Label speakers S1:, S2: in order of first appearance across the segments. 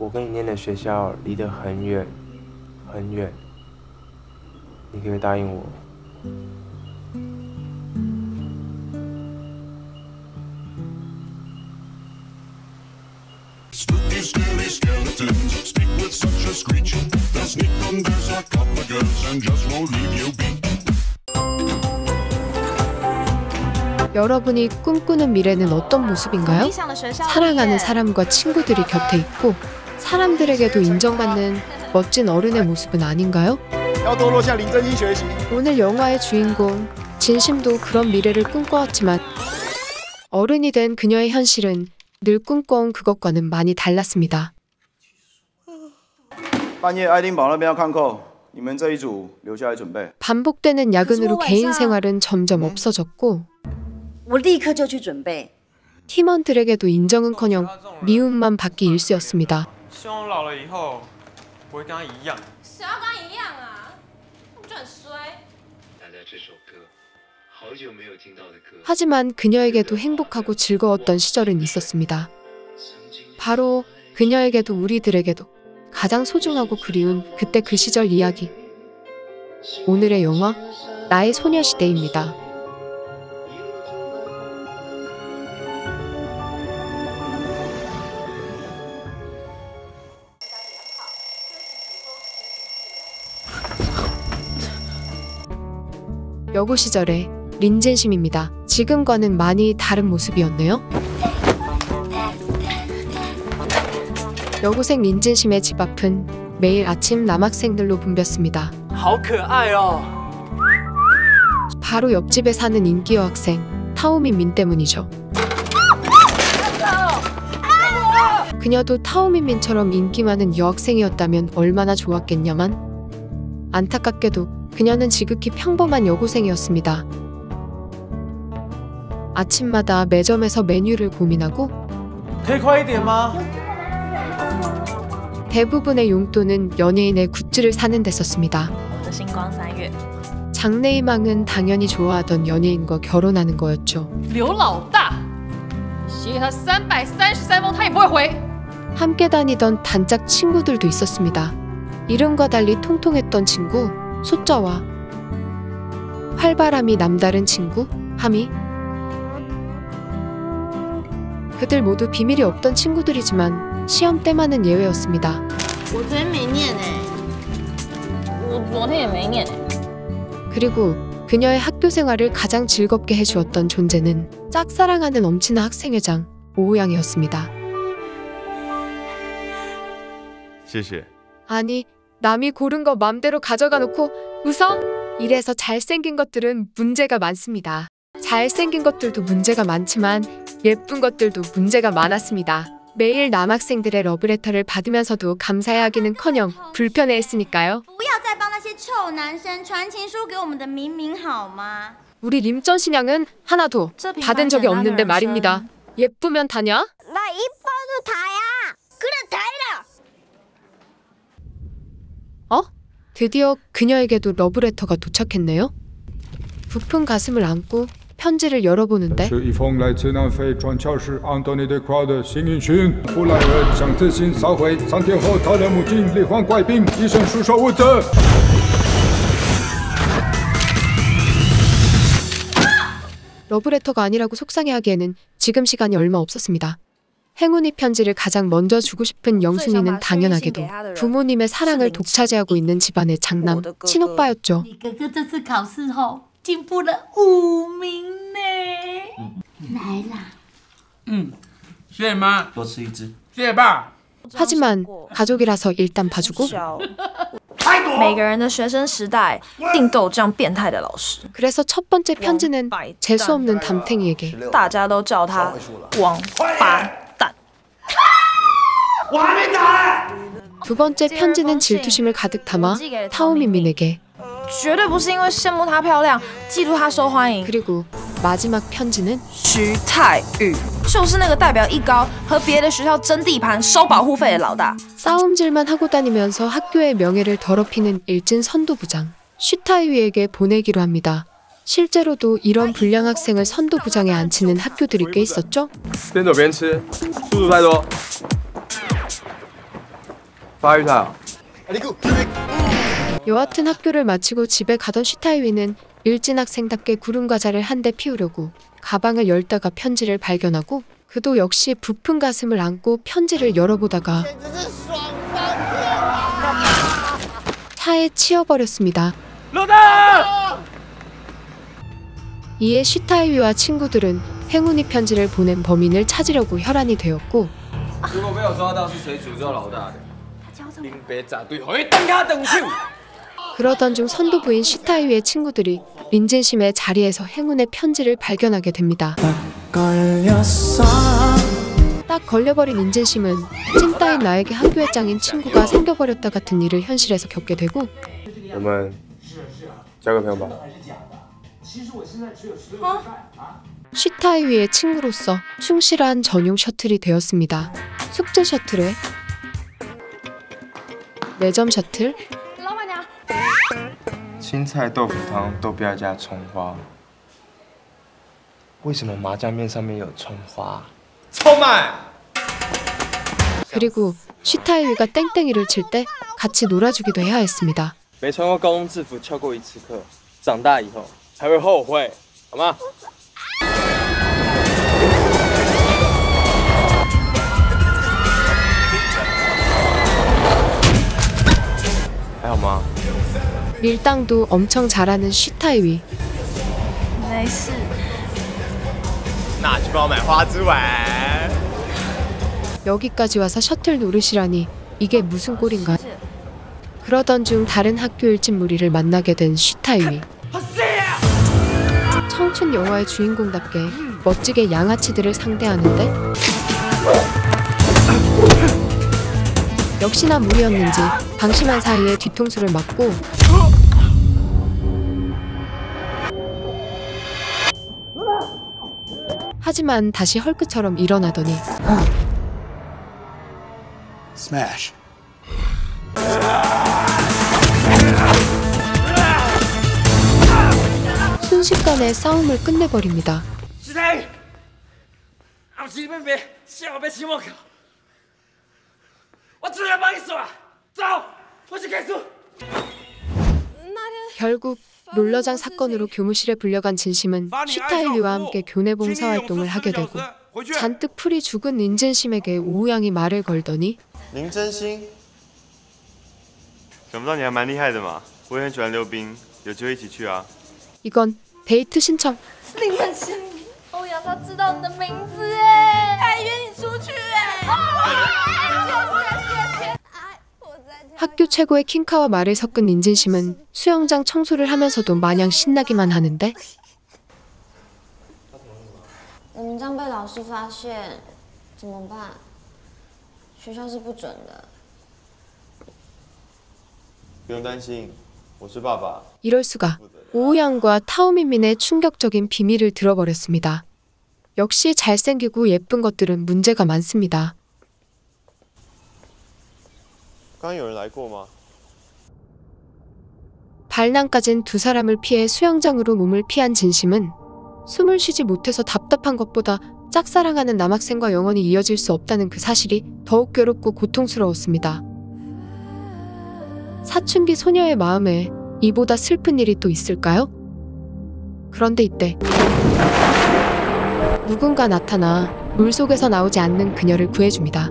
S1: 我跟你念的学校离得很远，很远，你可不可以答应我？
S2: Spooky, scary skeletons speak with such a screech. They'll sneak under sarcophagus and just won't leave you be.
S3: 여러분이 꿈꾸는 미래는 어떤 모습인가요? 사랑하는 사람과 친구들이 곁에 있고 사람들에게도 인정받는 멋진 어른의 모습은 아닌가요? 오늘 영화의 주인공 진심도 그런 미래를 꿈꿔왔지만 어른이 된 그녀의 현실은 늘 꿈꿔온 그것과는 많이 달랐습니다. 반복되는 야근으로 개인 생활은 점점 없어졌고 팀원들에게도 인정은커녕 미움만 받기 일쑤였습니다. 하지만 그녀에게도 행복하고 즐거웠던 시절은 있었습니다. 바로 그녀에게도 우리들에게도 가장 소중하고 그리운 그때 그 시절 이야기. 오늘의 영화 나의 소녀시대입니다. 여고 시절의 린젠심입니다. 지금과는 많이 다른 모습이었네요. 여고생 린젠심의 집 앞은 매일 아침 남학생들로 붐볐습니다. 바로 옆집에 사는 인기 여학생 타오민민 때문이죠. 그녀도 타오민민처럼 인기 많은 여학생이었다면 얼마나 좋았겠냐만 안타깝게도 그녀는 지극히 평범한 여고생이었습니다. 아침마다 매점에서 메뉴를 고민하고 대부분의 용돈은 연예인의 굿즈를 사는 데 썼습니다. 장래희망은 당연히 좋아하던 연예인과 결혼하는 거였죠. 함께 다니던 단짝 친구들도 있었습니다. 이름과 달리 통통했던 친구 소자와 활발함이 남다른 친구 하미. 그들 모두 비밀이 없던 친구들이지만 시험 때만은 예외였습니다. 그리고 그녀의 학교 생활을 가장 즐겁게 해주었던 존재는 짝사랑하는 엄친아 학생회장 오우양이었습니다. 아니, 남이 고른 거 맘대로 가져가 놓고 웃어? 이래서 잘생긴 것들은 문제가 많습니다. 잘생긴 것들도 문제가 많지만 예쁜 것들도 문제가 많았습니다. 매일 남학생들의 러브레터를 받으면서도 감사해하기는커녕 불편해했으니까요. 우리 림전 신양은 하나도 받은 적이 없는데 말입니다. 예쁘면 다냐?
S4: 나 이뻐도 다야. 그래 다이라.
S3: 드디어 그녀에게도 러브레터가 도착했네요. 부푼 가슴을 안고 편지를 열어보는데 러브레터가 아니라고 속상해하기에는 지금 시간이 얼마 없었습니다. 행운이 편지를 가장 먼저 주고 싶은 영순이는 당연하게도 부모님의 사랑을 독차지하고 있는 집안의 장남 친오빠였죠. 하지만 가족이라서 일단 봐주고 그래서 첫 번째 편지는 재수없는 담탱이에게 두 번째 편지는 질투심을 가득 담아 타오민민에게 그리고 마지막 편지는 싸움질만 하고 다니면서 학교의 명예를 더럽히는 일진 선도부장 슈타이위에게 보내기로 합니다. 실제로도 이런 불량 학생을 선도부장에 앉히는 학교들이 꽤 있었죠.
S1: 发育他。
S3: 여하튼 학교를 마치고 집에 가던 슈타이위는 일진 학생답게 구름 과자를 한 대 피우려고 가방을 열다가 편지를 발견하고 그도 역시 부푼 가슴을 안고 편지를 열어보다가 차에 치여버렸습니다. 이에 슈타이위와 친구들은 행운이 편지를 보낸 범인을 찾으려고 혈안이 되었고 그러던 중 선도부인 슈타이위의 친구들이 린젠심의 자리에서 행운의 편지를 발견하게 됩니다. 딱 걸려버린 린젠심은 찐따인 나에게 학교의 짱인 친구가 생겨버렸다 같은 일을 현실에서 겪게 되고
S1: 我们交个朋友吧。
S3: 슈타이위의 친구로서 충실한 전용 셔틀이 되었습니다. 숙제 셔틀에 매점 셔틀,
S1: 青菜豆腐汤都不要加葱花。为什么麻酱面上面有葱花？臭卖！
S3: 그리고 슈타이위가 땡땡이를 칠 때 같이 놀아주기도 해야 했습니다.
S5: 没穿过高中制服翘过一次课，长大以后才会后悔，好吗？
S1: 还好吗？
S3: 밀당도 엄청 잘하는 슈타이위.
S4: 没事。
S5: 那去帮我买花枝丸。
S3: 여기까지 와서 셔틀 노릇이라니 이게 무슨 꼴인가. 그러던 중 다른 학교 일진 무리를 만나게 된 슈타이위. 청춘 영화의 주인공답게 멋지게 양아치들을 상대하는데 역시나 무리였는지 방심한 사이에 뒤통수를 맞고 하지만 다시 헐크처럼 일어나더니
S2: Smash.
S3: 순식간에 싸움을 끝내버립니다.
S5: 徐太宇，俺们去那边，幸好别期末考。我出来帮你说，走，我去开书。
S3: 결국 롤러장 사건으로 교무실에 불려간 진심은 슈타이위와 함께 교내 봉사활동을 하게 되고 잔뜩 풀이 죽은 린젠심에게 오우양이 말을 걸더니
S6: 林真心，想不到你还蛮厉害的嘛！我也很喜欢溜冰，有机会一起去啊！
S3: 이건 데이트 신청.
S4: 林真心，欧阳他知道你的名字哎，还约你出去哎。
S3: 학교 최고의 킹카와 말을 섞은 린젠심은 수영장 청소를 하면서도 마냥 신나기만 하는데
S7: 我们这样被老师发现怎么办？学校是不准的。
S6: 不用担心，我是爸爸。
S3: 이럴 수가. 오우양과 타오민민의 충격적인 비밀을 들어버렸습니다. 역시 잘생기고 예쁜 것들은 문제가 많습니다.
S6: 刚刚有人来过吗？
S3: 발난까진 두 사람을 피해 수영장으로 몸을 피한 진심은 숨을 쉬지 못해서 답답한 것보다 짝사랑하는 남학생과 영원히 이어질 수 없다는 그 사실이 더욱 괴롭고 고통스러웠습니다. 사춘기 소녀의 마음에 이보다 슬픈 일이 또 있을까요? 그런데 이때 누군가 나타나 물속에서 나오지 않는 그녀를 구해줍니다.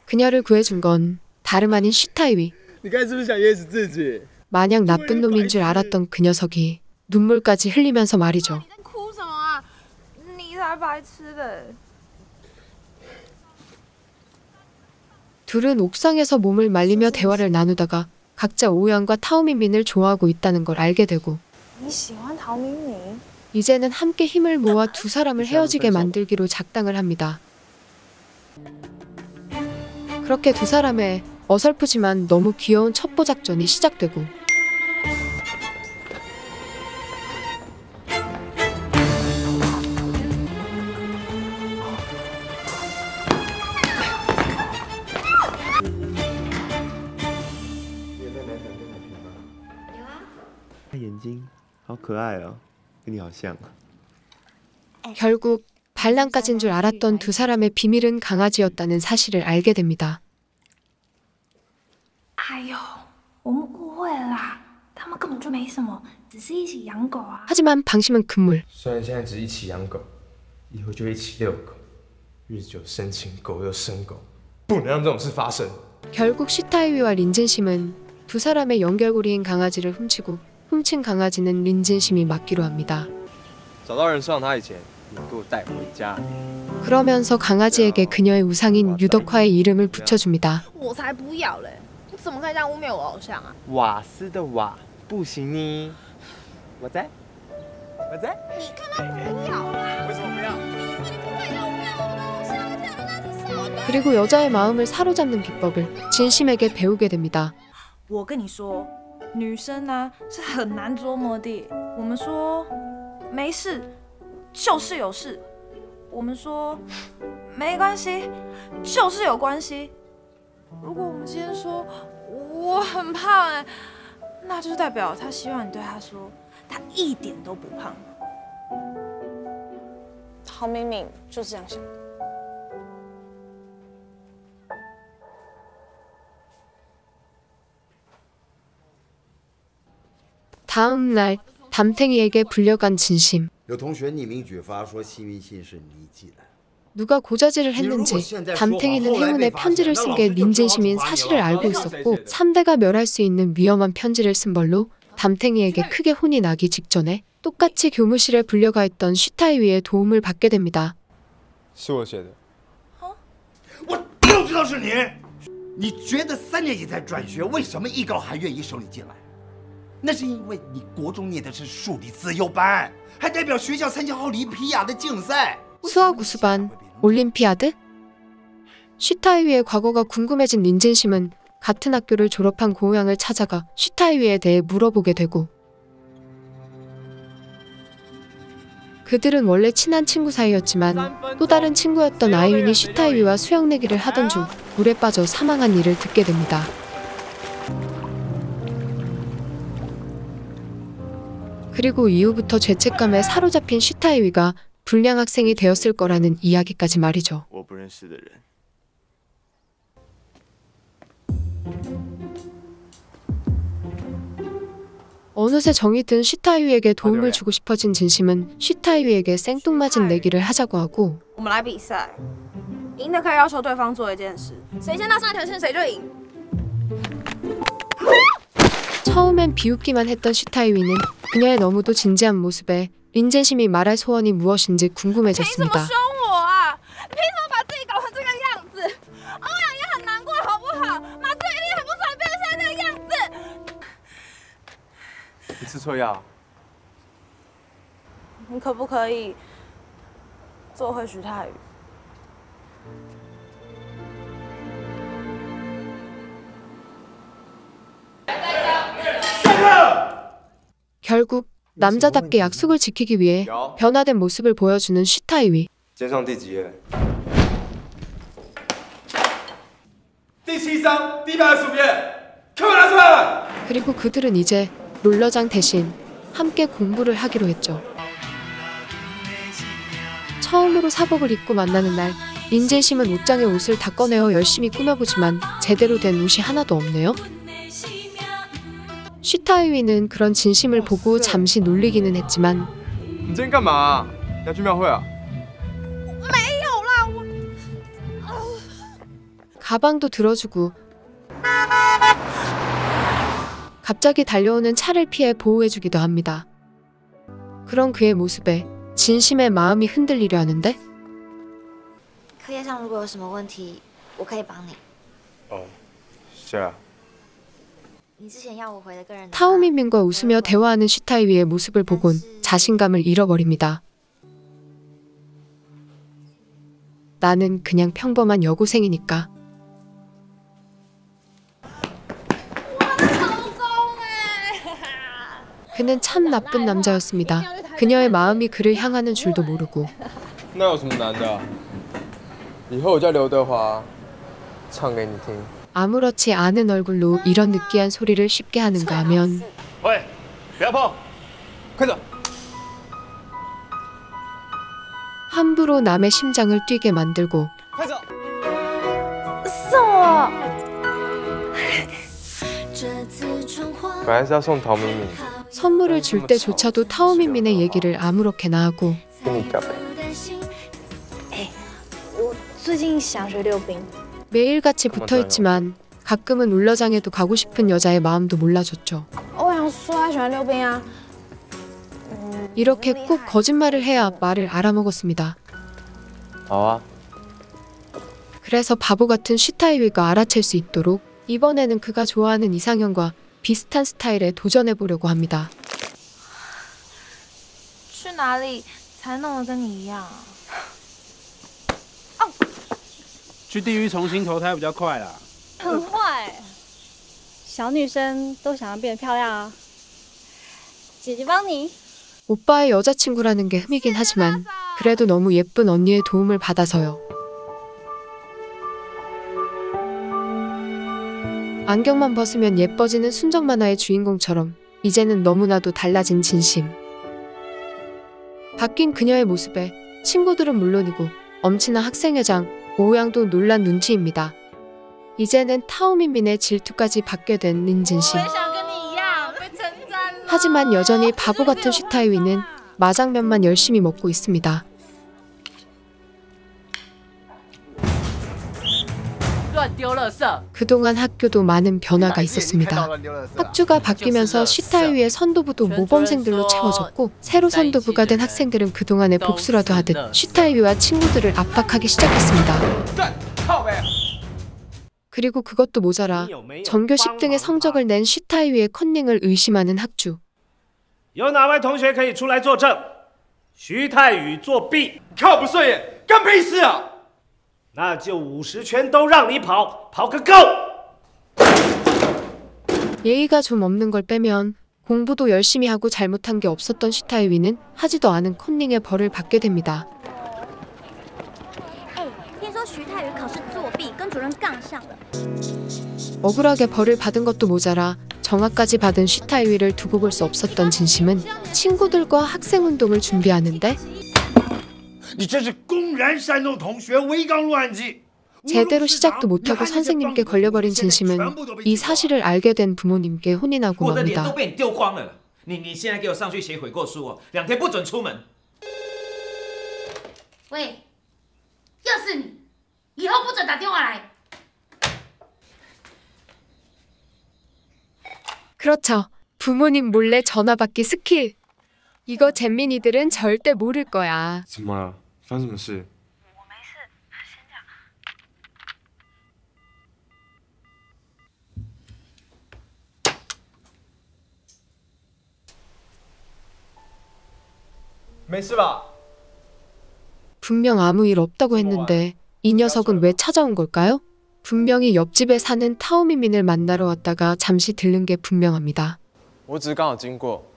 S3: 그녀를 구해준 건 다름 아닌 슈타이위.
S5: 你刚才是不是想噎死自己？
S3: 마냥 나쁜 놈인 줄 알았던 그 녀석이 눈물까지 흘리면서 말이죠.
S4: 哭什么啊？你才白痴嘞！
S3: 둘은 옥상에서 몸을 말리며 대화를 나누다가 각자 오우양과 타오민민을 좋아하고 있다는 걸 알게 되고
S4: 你喜欢陶明明？
S3: 이제는 함께 힘을 모아 두 사람을 헤어지게 만들기로 작당을 합니다. 그렇게 두 사람의 어설프지만 너무 귀여운 첩보 작전이 시작되고
S6: 他眼睛好可爱哦，跟你好像。
S3: 결국 반란까지인 줄 알았던 두 사람의 비밀은 강아지였다는 사실을 알게 됩니다.
S4: 哎呦，我们误会了啦，他们根本就没什么，只是一起养狗啊。
S3: 하지만 방심은 금물.
S1: 虽然现在只一起养狗，以后就一起遛狗，日久生情，狗又生狗，不能让这种事发生。
S3: 결국 시타이위와 린진심은 두 사람의 연결고리인 강아지를 훔치고 훔친 강아지는 린진심이 맡기로 합니다.
S5: 找到人收养它以前，你给我带回家。
S3: 그러면서 강아지에게 그녀의 우상인 유덕화의 이름을 붙여줍니다.
S4: 我才不要嘞！你怎么可以这样污蔑我偶像啊？
S5: 瓦斯的瓦，不行呢。我在，我在。
S4: 你看他不要啦！
S5: 为什么不要？
S4: 你不可以污蔑我的偶像，这样那是什么？
S3: 그리고 여자의 마음을 사로잡는 비법을 진심에게 배우게 됩니다.
S8: 我跟你说，女生呢是很难捉摸的。我们说没事，就是有事；我们说没关系，就是有关系。如果我们今天说我很胖哎，那就是代表他希望你对他说他一点都不胖。
S7: 陶明明就是这样想。
S3: 다음 날 담탱이에게 불려간 진심.
S9: 有同学匿名举发说幸运信是你寄的。
S3: 누가 고자질을 했는지 담탱이는 행운의 편지를 쓴 게 린진심인 사실을 알고 있었고 3대가 멸할 수 있는 위험한 편지를 쓴 벌로 담탱이에게 크게 혼이 나기 직전에 똑같이 교무실에 불려가 있던 슈타이위의 도움을 받게 됩니다.
S5: 是我写的。
S9: 我就知道是你。你觉得3年级才转学，为什么艺高还愿意收你进来？那是因为你国中念的是数理自由班，还代表学校参加奥林匹亚的竞赛。
S3: 수학 우수반, 올림피아드? 슈타이위의 과거가 궁금해진 린진심은 같은 학교를 졸업한 고우양을 찾아가 슈타이위에 대해 물어보게 되고 그들은 원래 친한 친구 사이였지만 또 다른 친구였던 아이윈이 슈타이위와 수영 내기를 하던 중 물에 빠져 사망한 일을 듣게 됩니다. 그리고 이후부터 죄책감에 사로잡힌 슈타이위가 불량 학생이 되었을 거라는 이야기까지 말이죠.
S6: 我不认识的人。
S3: 어느새 정이 든 슈타이위에게 도움을 주고 싶어진 진심은 슈타이위에게 생뚱맞은 내기를 하자고 하고
S8: 我们来比赛，赢的可以要求对方做一件事，谁先到上一条线谁就赢。
S3: 처음엔 비웃기만 했던 슈타이위는 그녀의 너무도 진지한 모습에 린진심이 말할 소원이 무엇인지 궁금해졌습니다.
S8: 凭什么凶我啊？凭什么把自己搞成这个样子？欧阳也很难过，好不好？马斯一定很不爽变成现在这个样子。
S5: 你吃错药？
S8: 你可不可以做回徐泰宇？
S3: 결국 남자답게 약속을 지키기 위해 변화된 모습을 보여주는 슈타이위.
S1: 肩上第几页？
S5: 第7章第125页，课本拿出来。
S3: 그리고 그들은 이제 롤러장 대신 함께 공부를 하기로 했죠. 처음으로 사복을 입고 만나는 날 린진심은 옷장에 옷을 다 꺼내어 열심히 꾸며보지만 제대로 된 옷이 하나도 없네요. 슈타이위는 그런 진심을 보고 잠시 놀리기는 했지만
S5: 你今天干嘛？要去庙会啊？
S3: 가방도 들어주고 갑자기 달려오는 차를 피해 보호해주기도 합니다. 그런 그의 모습에 진심의 마음이 흔들리려 하는데
S7: 课业上如果有什么问题，我可以帮你。
S1: 哦，是啊。
S7: 你之前要我回的个人
S3: 타오민민과 웃으며 대화하는 슈타이위의 모습을 보곤 자신감을 잃어버립니다. 나는 그냥 평범한 여고생이니까. 그는 참 나쁜 남자였습니다. 그녀의 마음이 그를 향하는 줄도 모르고
S5: 那有什么难的？以后我叫刘德华，唱给你听。
S3: 아무렇지 않은 얼굴로 이런 느끼한 소리를 쉽게 하는가 하면
S6: 喂，不要碰！
S5: 快走！
S3: 함부로 남의 심장을 뛰게 만들고
S4: 送我。
S5: 本来是要送陶敏敏，
S3: 선물을 줄 때조차도 타오민민의 얘기를 아무렇게나 하고
S5: 跟你表白。
S4: 我最近想学溜冰。
S3: 매일같이 붙어있지만 가끔은 울러장에도 가고 싶은 여자의 마음도 몰라줬죠.
S4: 欧阳说他喜欢溜冰啊。
S3: 이렇게 꼭 거짓말을 해야 말을 알아먹었습니다.
S5: 好啊，
S3: 그래서 바보 같은 슈타이위가 알아챌 수 있도록 이번에는 그가 좋아하는 이상형과 비슷한 스타일에 도전해보려고 합니다.
S8: 去哪里才弄得跟你一样？
S10: 去地狱重新投胎比较快啦。
S4: 很坏，小女生都想要变得漂亮啊。姐姐帮你。
S3: 오빠의 여자친구라는 게 흠이긴 하지만 그래도 너무 예쁜 언니의 도움을 받아서요. 안경만 벗으면 예뻐지는 순정 만화의 주인공처럼 이제는 너무나도 달라진 진심. 바뀐 그녀의 모습에 친구들은 물론이고 엄친아 학생회장 오우양도 놀란 눈치입니다. 이제는 타오민민의 질투까지 받게 된 린진심. 하지만 여전히 바보 같은 슈타이위는 마장면만 열심히 먹고 있습니다. 그동안 학교도 많은 변화가 있었습니다. 학주가 바뀌면서 슈타이위의 선도부도 모범생들로 채워졌고 새로 선도부가 된 학생들은 그동안의 복수라도 하듯 슈타이위와 친구들을 압박하기 시작했습니다. 그리고 그것도 모자라 전교 10등의 성적을 낸 슈타이위의 컨닝을 의심하는 학주.
S11: 有哪位同学可以出来作证？徐太宇作弊，看我不顺眼，干屁事啊！那就50圈都让你跑，跑个够！
S3: 예의가 좀 없는 걸 빼면 공부도 열심히 하고 잘못한 게 없었던 슈타이위는 하지도 않은 컨닝의 벌을 받게 됩니다. 억울하게 벌을 받은 것도 모자라 정화까지 받은 슈타이위를 두고 볼 수 없었던 진심은 친구들과 학생운동을 준비하는데 제대로 시작도 못하고 선생님께 걸려버린 진심은 이 사실을 알게 된 부모님께 혼인하고 맙니다.
S12: 喂，又是你，以后不准打电话来。
S3: 그렇죠. 부모님 몰래 전화받기 스킬. 이거 잼민이들은 절대 모를 거야.
S1: 怎么了？发生什么事？
S8: 我没事，先讲。
S5: 没事吧？
S3: 분명 아무 일 없다고 했는데 이 녀석은 왜 찾아온 걸까요? 분명히 옆집에 사는 타오민민을 만나러 왔다가 잠시 들른 게 분명합니다.
S5: 我只是刚好经过。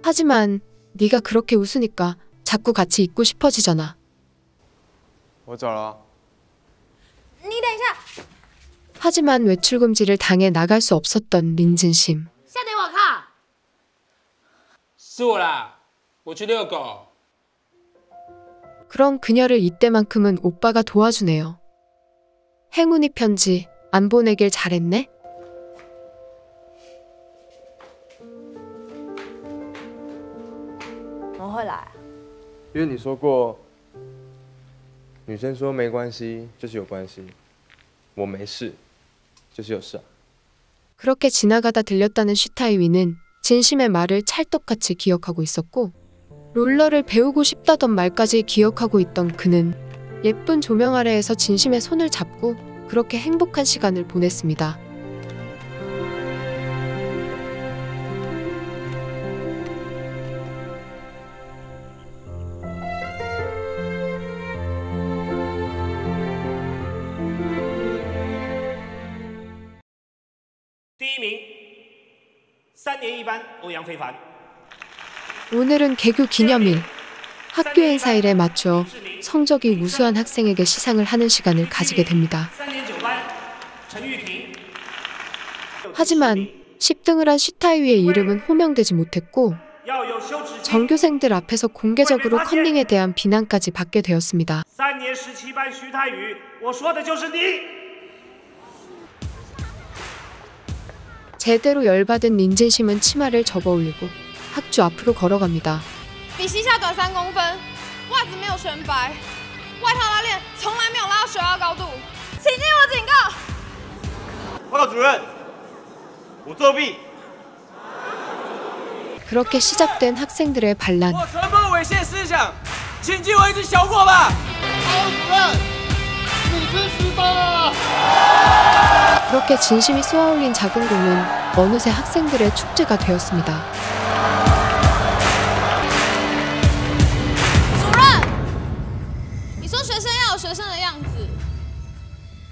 S3: 하지만 네가 그렇게 웃으니까 자꾸 같이 있고 싶어지잖아.
S5: 我走了。
S4: 你等一下。
S3: 하지만 외출 금지를 당해 나갈 수 없었던 린진심.
S12: 下得我靠！
S10: 是我啦，我去遛狗。
S3: 그럼 그녀를 이때만큼은 오빠가 도와주네요. 행운이 편지 안 보내길 잘했네?
S8: 怎么会来？
S5: 因为你说过，女生说没关系就是有关系，我没事就是有事啊。
S3: 그렇게 지나가다 들렸다는 슈타이위는 진심의 말을 찰떡같이 기억하고 있었고 롤러를 배우고 싶다던 말까지 기억하고 있던 그는 예쁜 조명 아래에서 진심의 손을 잡고 그렇게 행복한 시간을 보냈습니다. 오늘은 개교 기념일. 학교 행사일에 맞춰 성적이 우수한 학생에게 시상을 하는 시간을 가지게 됩니다. 하지만 10등을 한 슈타이위의 이름은 호명되지 못했고 전교생들 앞에서 공개적으로 컨닝에 대한 비난까지 받게 되었습니다.
S11: 3年17班徐太宇，我说的就是你。
S3: 제대로 열받은 린진심은 치마를 접어올리고 학주 앞으로 걸어갑니다.
S13: 比膝下短3公分，袜子没有全白，外套拉链从来没有拉到学校高度，请听我警告！
S6: 报告主任，我作弊。
S3: 그렇게 시작된 학생들의 반란.
S10: 我传播猥亵思想，请记我一只小过吧。
S14: 主任，你支持吧。
S3: 그렇게 진심이 쏘아올린 작은 공은 어느새 학생들의 축제가 되었습니다.
S13: 主任，你说学生要有学生的样子，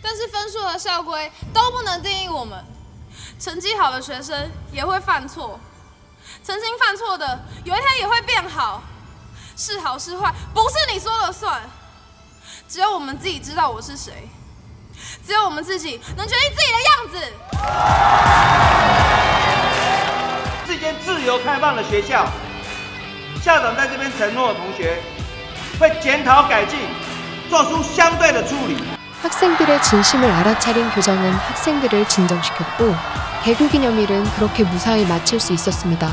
S13: 但是分数和校规都不能定义我们。成绩好的学生也会犯错，曾经犯错的有一天也会变好。是好是坏不是你说了算，只有我们自己知道我是谁。 只有我们自己能决定自己的样子。
S15: 这间自由开放的学校，校长在这边承诺的同学会检讨改进，做出相对的处理。
S3: 학생들의 진심을 알아차린 교장은 학생들을 진정시켰고 개교기념일은 그렇게 무사히 마칠 수 있었습니다.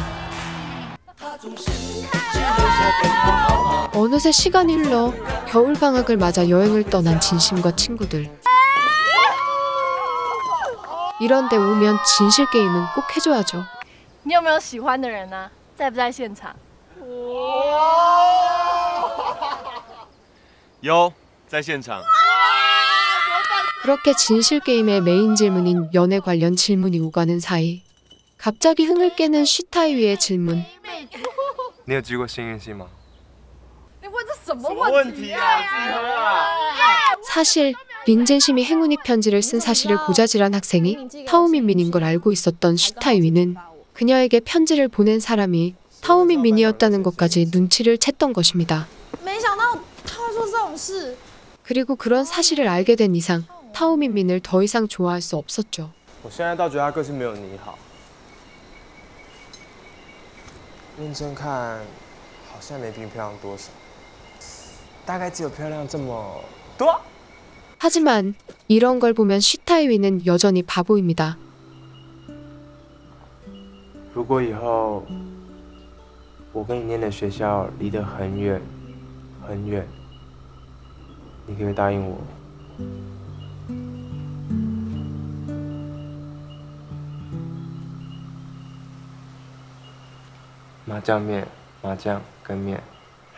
S3: 어느새 시간이 흘러 겨울방학을 맞아 여행을 떠난 진심과 친구들. 이런데 오면 진실 게임은 꼭 해줘야죠.
S4: 你有没有喜欢的人呢？在不在现场？
S6: 有，在现场。
S3: 그렇게 진실 게임의 메인 질문인 연애 관련 질문이 오가는 사이 갑자기 흥을 깨는 쉬타이위의 질문.
S5: 你有寄过幸运信吗？
S4: 你问这什么问题啊？
S3: 사실 린젠심이 행운이 편지를 쓴 사실을 고자질한 학생이 타오민민인 걸 알고 있었던 쉬타이위는 그녀에게 편지를 보낸 사람이 타오민민이었다는 것까지 눈치를 챘던 것입니다. 그리고 그런 사실을 알게 된 이상 타오민민을 더 이상 좋아할 수 없었죠.
S5: 我现在倒觉得他个性没有你好。认真看，好像没比你漂亮多少，大概只有漂亮这么多。
S3: 하지만 이런 걸 보면 쉬타이위는 여전히 바보입니다.
S5: 如果以后我跟你念的学校离得很远很远，你可以答应我？麻酱面、麻酱跟面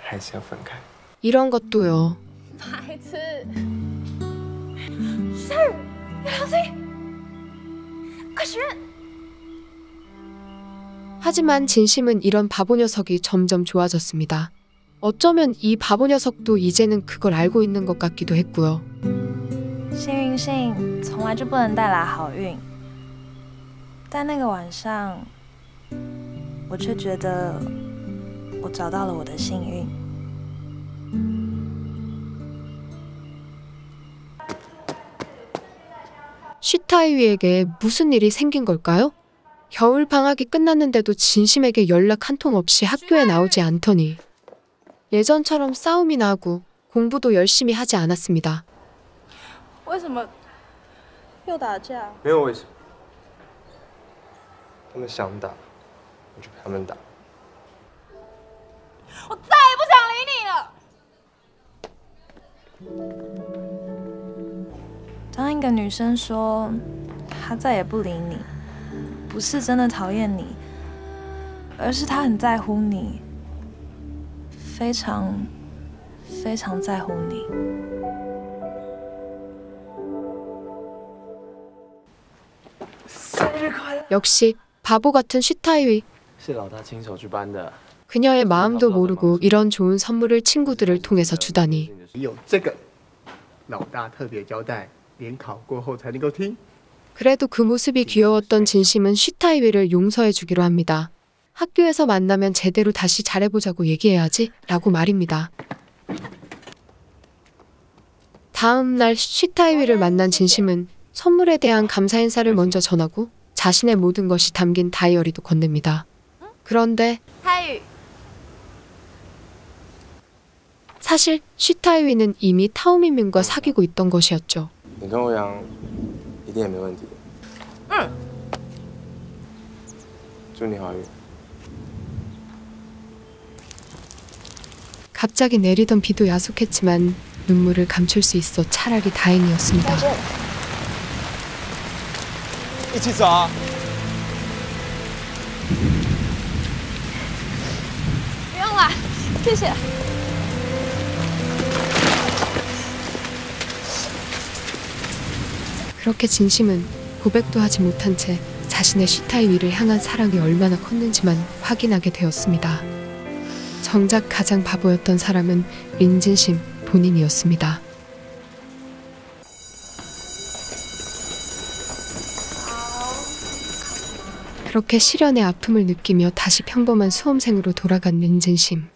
S5: 还是要分开。
S3: 이런 것도요.
S4: 白痴！徐太宇，你小心！快许愿！
S3: 하지만 진심은 이런 바보 녀석이 점점 좋아졌습니다. 어쩌면 이 바보 녀석도 이제는 그걸 알고 있는 것 같기도 했고요.
S8: 幸运信从来就不能带来好运，但那个晚上，我却觉得我找到了我的幸运。
S3: 쉬타이위에게 무슨 일이 생긴 걸까요? 겨울 방학이 끝났는데도 진심에게 연락 한 통 없이 학교에 나오지 않더니 예전처럼 싸움이나 하고 공부도 열심히 하지 않았습니다.
S4: 为什么又打架？
S5: 没有为什么，他们想打，我就陪他们打。
S13: 我再也不想理你了。
S8: 当一个女生说她再也不理你，不是真的讨厌你，而是她很在乎你，非常非常在乎你。
S3: 역시 바보 같은 쉬타이위.
S5: 是老大亲手去搬的。
S3: 그녀의 마음도 모르고 이런 좋은 선물을 친구들을 통해서 주다니.
S14: 有这个，老大特别交代，联考过后才能够听。
S3: 그래도 그 모습이 귀여웠던 진심은 쉬타이위를 용서해 주기로 합니다. 학교에서 만나면 제대로 다시 잘해보자고 얘기해야지 라고 말입니다. 다음 날 쉬타이위를 만난 진심은 선물에 대한 감사 인사를 먼저 전하고 자신의 모든 것이 담긴 다이어리도 건넵니다. 그런데
S4: 太宇，
S3: 사실 시타이위는 이미 타오민민과 사귀고 있던 것이었죠.
S5: 你跟欧阳一定也没问题。祝你好运。
S3: 갑자기 내리던 비도 야속했지만 눈물을 감출 수 있어 차라리 다행이었습니다.
S5: 一起走啊！
S13: 不用啦，谢谢。
S3: 그렇게 진심은 고백도 하지 못한 채 자신의 시타이위를 향한 사랑이 얼마나 컸는지만 확인하게 되었습니다. 정작 가장 바보였던 사람은 린진심 본인이었습니다. 그렇게 시련의 아픔을 느끼며 다시 평범한 수험생으로 돌아간 린진심.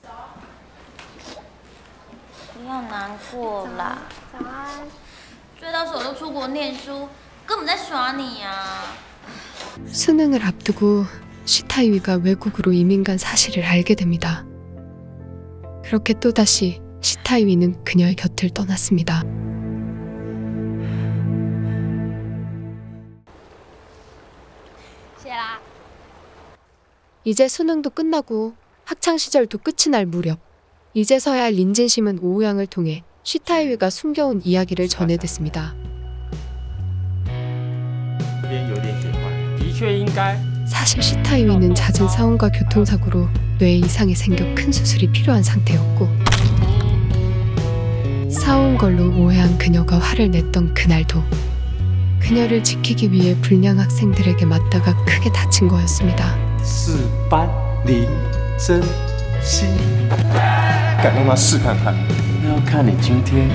S16: 不要难过啦。早安。追到手都出国念书，根本在耍你呀。
S3: 수능을 앞두고 시타이위가 외국으로 이민 간 사실을 알게 됩니다. 그렇게 또다시 시타이위는 그녀의 곁을 떠났습니다. 이제 수능도 끝나고 학창시절도 끝이 날 무렵 이제서야 린진심은 오우양을 통해 시타이위가 숨겨온 이야기를 전해댔습니다. 사실 시타이위는 잦은 싸움과 교통사고로 뇌에 이상이 생겨 큰 수술이 필요한 상태였고 싸운 걸로 오해한 그녀가 화를 냈던 그날도 그녀를 지키기 위해 불량 학생들에게 맞다가 크게 다친 거였습니다.
S1: 4班林真心，敢让他试看看？那要看你今天。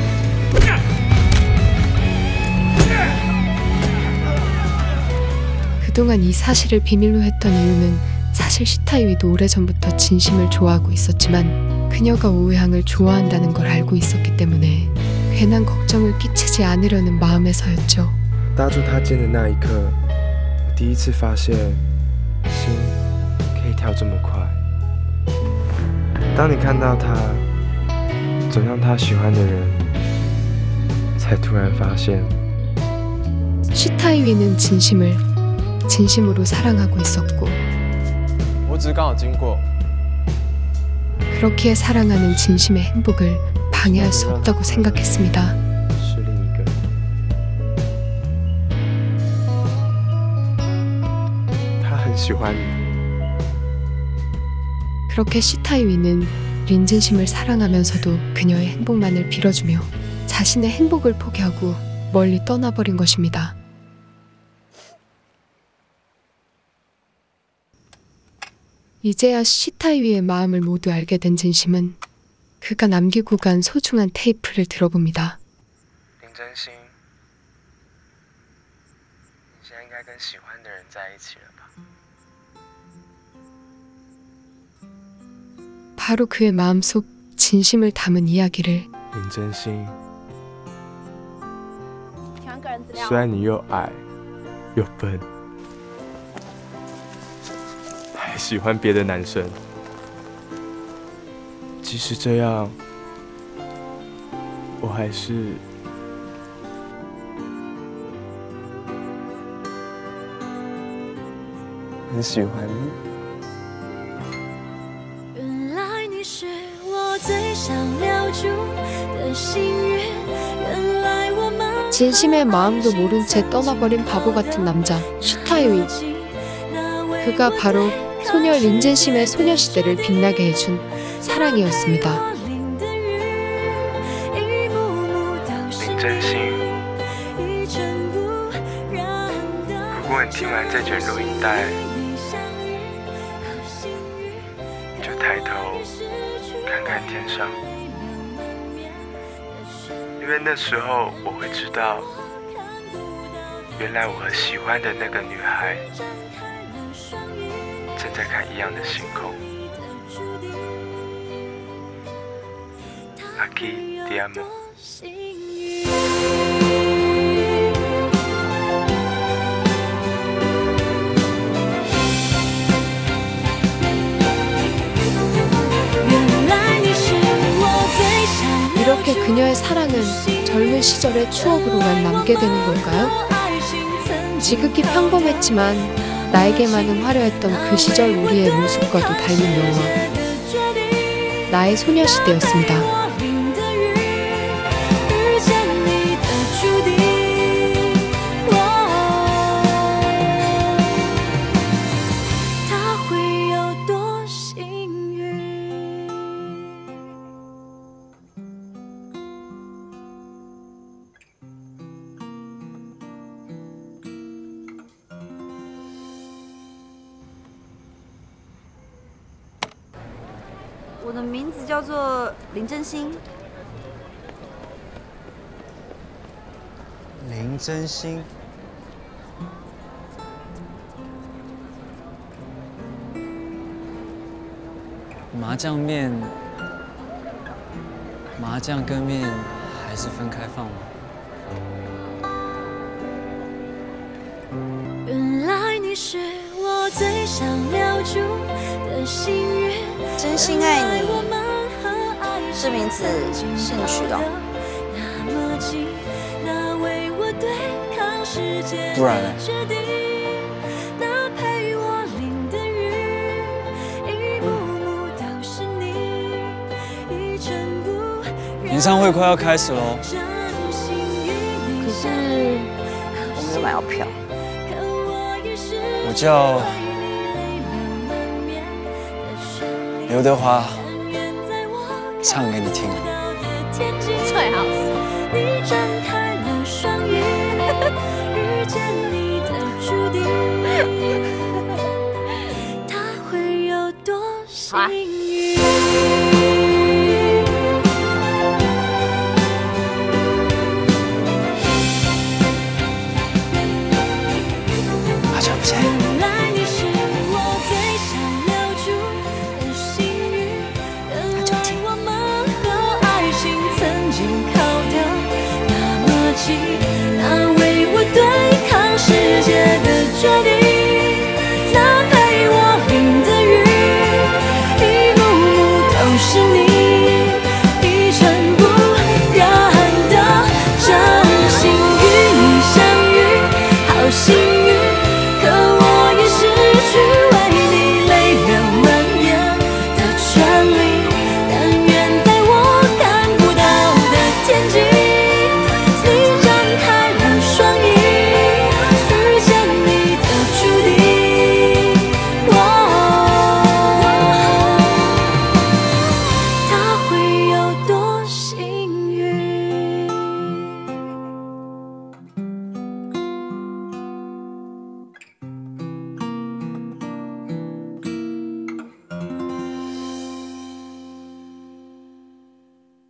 S3: 그동안 이 사실을 비밀로 했던 이유는 사실 시타이위도 오래전부터 진심을 좋아하고 있었지만 그녀가 오우양을 좋아한다는 걸 알고 있었기 때문에 괜한 걱정을 끼치지 않으려는 마음에서였죠.
S5: 搭住他肩的那一刻，我第一次发现心可以跳这么快。当你看到他走向他喜欢的人，才突然发现
S3: 시타이위는 진심으로 사랑하고 있었고
S5: 我只是刚好经过。
S3: 그렇기에 사랑하는 진심의 행복을 방해할 수 없다고 생각했습니다. 그렇게 시타이위는 린진심을 사랑하면서도 그녀의 행복만을 빌어주며 자신의 행복을 포기하고 멀리 떠나버린 것입니다. 이제야 시타이위의 마음을 모두 알게 된 진심은 그가 남기고 간 소중한 테이프를 들어봅니다.
S5: 林真心，你现在应该跟喜欢的人在一起了吧？
S3: 바로 그의 마음속 진심을 담은 이야기를
S5: 林真心，虽然你又矮又笨，还喜欢别的男生，即使这样，我还是很喜欢你。
S17: 原来你是我最想留住的心愿，原来我们
S3: 진심의 마음도 모른 채 떠나버린 바보 같은 남자 시타이위. 그가 바로 소녀 린진심의 소녀시대를 빛나게 해준 사랑이었습니다.
S5: 林真心，如果你听完这卷录音带，就抬头看看天上，因为那时候我会知道，原来我和喜欢的那个女孩正在看一样的星空。Aquí te amo。
S17: 原来你是我最想
S3: 시절의 추억으로만 남게 되는 걸까요? 지극히 평범했지만 나에게만은 화려했던 그 시절 우리의 모습과도 닮은 영화 나의 소녀시대였습니다.
S18: 我的名字叫做林真心。
S19: 林真心。麻酱面，麻酱跟面还是分开放吗？
S17: 原来你是我最想留住的心愿。
S18: 真心爱你是名字现取的。
S19: 不然呢？演唱会快要开始喽。
S18: 可是我没有买到票。
S19: 我叫刘德华，唱给你听。
S18: 最好是。
S17: 好啊。